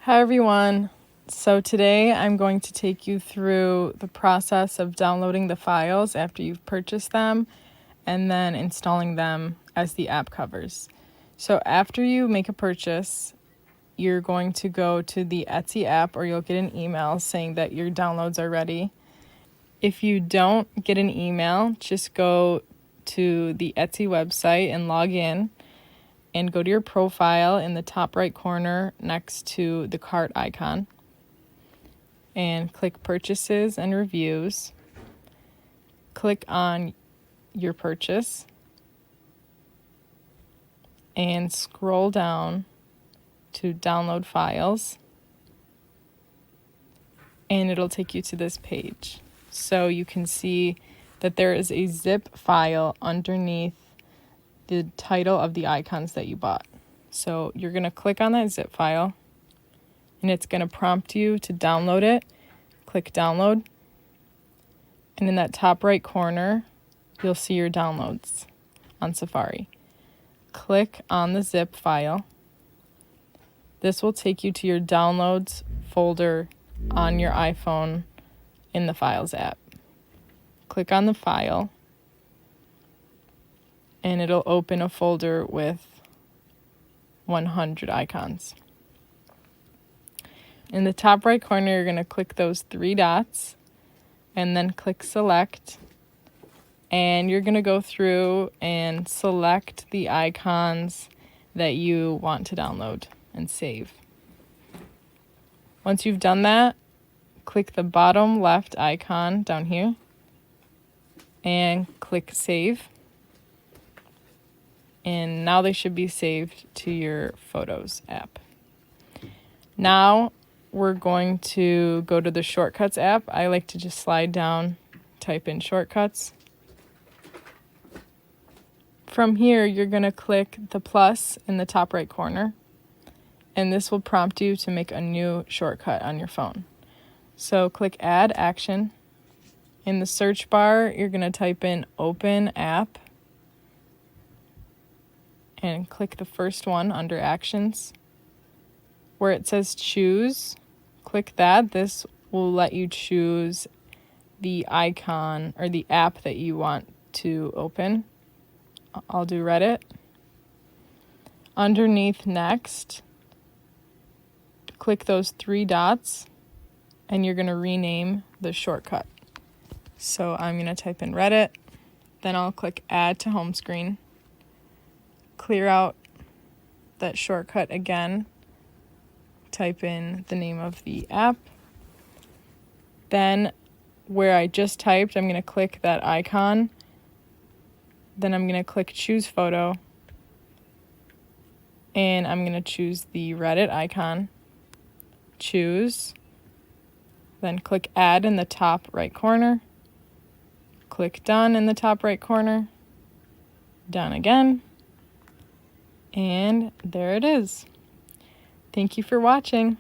Hi everyone. So today I'm going to take you through the process of downloading the files after you've purchased them and then installing them as the app covers. So after you make a purchase, you're going to go to the Etsy app or you'll get an email saying that your downloads are ready. If you don't get an email, just go to the Etsy website and log in. And go to your profile in the top right corner next to the cart icon and click purchases and reviews. Click on your purchase and scroll down to download files, and it'll take you to this page. So you can see that there is a zip file underneath the title of the icons that you bought. So you're going to click on that zip file and it's going to prompt you to download it. Click download. And in that top right corner, you'll see your downloads on Safari. Click on the zip file. This will take you to your downloads folder on your iPhone in the Files app. Click on the file and it'll open a folder with 100 icons. In the top right corner, you're going to click those three dots and then click select. And you're going to go through and select the icons that you want to download and save. Once you've done that, click the bottom left icon down here and click save. And now they should be saved to your Photos app. Now we're going to go to the Shortcuts app. I like to just slide down, type in Shortcuts. From here, you're going to click the plus in the top right corner, and this will prompt you to make a new shortcut on your phone. So click Add Action. In the search bar, you're going to type in Open App, and click the first one under Actions. Where it says Choose, click that. This will let you choose the icon or the app that you want to open. I'll do Reddit. Underneath Next, click those three dots and you're going to rename the shortcut. So I'm going to type in Reddit, then I'll click Add to Home Screen. Clear out that shortcut again, type in the name of the app. Then where I just typed, I'm going to click that icon. Then I'm going to click Choose Photo. And I'm going to choose the Reddit icon. Choose. Then click Add in the top right corner. Click Done in the top right corner. Done again. And there it is. Thank you for watching.